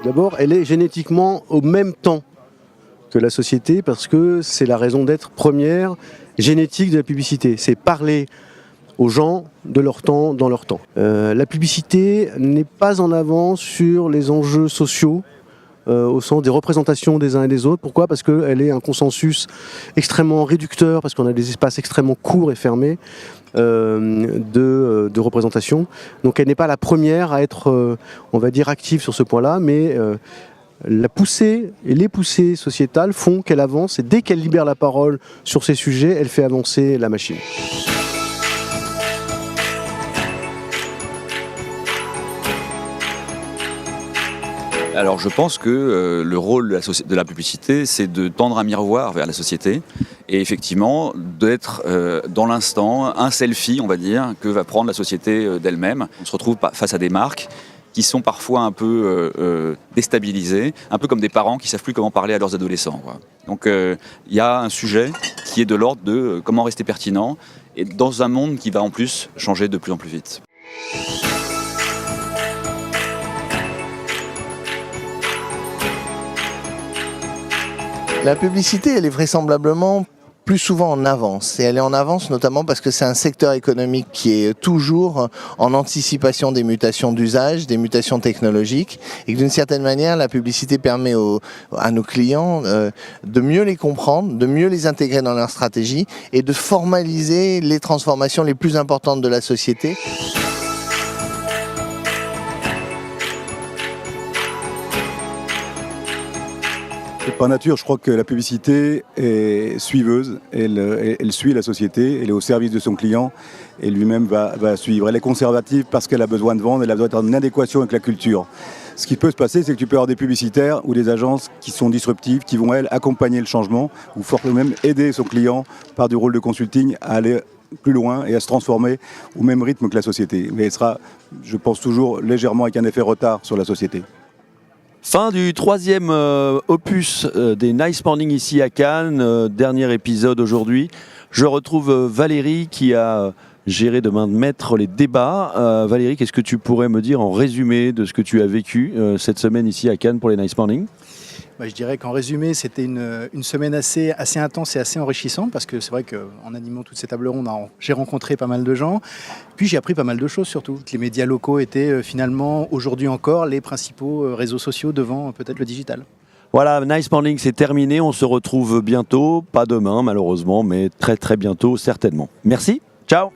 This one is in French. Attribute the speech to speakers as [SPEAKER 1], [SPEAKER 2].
[SPEAKER 1] D'abord, elle est génétiquement au même temps que la société parce que c'est la raison d'être première génétique de la publicité. C'est parler aux gens de leur temps, dans leur temps. La publicité n'est pas en avance sur les enjeux sociaux au sens des représentations des uns et des autres. Pourquoi ? Parce qu'elle est un consensus extrêmement réducteur, parce qu'on a des espaces extrêmement courts et fermés de représentation. Donc elle n'est pas la première à être, on va dire, active sur ce point-là, mais la poussée et les poussées sociétales font qu'elle avance, et dès qu'elle libère la parole sur ces sujets, elle fait avancer la machine.
[SPEAKER 2] Alors je pense que le rôle de la publicité, c'est de tendre un miroir vers la société et effectivement d'être dans l'instant, un selfie, on va dire, que va prendre la société d'elle-même. On se retrouve face à des marques qui sont parfois un peu déstabilisées, un peu comme des parents qui ne savent plus comment parler à leurs adolescents, quoi. Donc il y a un sujet qui est de l'ordre de comment rester pertinent et dans un monde qui va en plus changer de plus en plus vite.
[SPEAKER 3] La publicité, elle est vraisemblablement plus souvent en avance. Et elle est en avance notamment parce que c'est un secteur économique qui est toujours en anticipation des mutations d'usage, des mutations technologiques. Et que d'une certaine manière, la publicité permet à nos clients de mieux les comprendre, de mieux les intégrer dans leur stratégie et de formaliser les transformations les plus importantes de la société.
[SPEAKER 4] Par nature, je crois que la publicité est suiveuse, elle suit la société, elle est au service de son client et lui-même va suivre. Elle est conservative parce qu'elle a besoin de vendre, elle a besoin d'être en adéquation avec la culture. Ce qui peut se passer, c'est que tu peux avoir des publicitaires ou des agences qui sont disruptives, qui vont, elles, accompagner le changement ou même aider son client par du rôle de consulting à aller plus loin et à se transformer au même rythme que la société. Mais elle sera, je pense, toujours légèrement avec un effet retard sur la société.
[SPEAKER 5] Fin du troisième opus des Nice Morning ici à Cannes, dernier épisode aujourd'hui. Je retrouve Valérie qui a géré de main de maître les débats. Valérie, qu'est-ce que tu pourrais me dire en résumé de ce que tu as vécu cette semaine ici à Cannes pour les Nice Morning ?
[SPEAKER 6] Je dirais qu'en résumé, c'était une semaine assez intense et assez enrichissante parce que c'est vrai qu'en animant toutes ces tables rondes, j'ai rencontré pas mal de gens. Puis j'ai appris pas mal de choses surtout. Que les médias locaux étaient finalement, aujourd'hui encore, les principaux réseaux sociaux devant peut-être le digital.
[SPEAKER 5] Voilà, Nice Morning, c'est terminé. On se retrouve bientôt. Pas demain malheureusement, mais très très bientôt certainement. Merci. Ciao.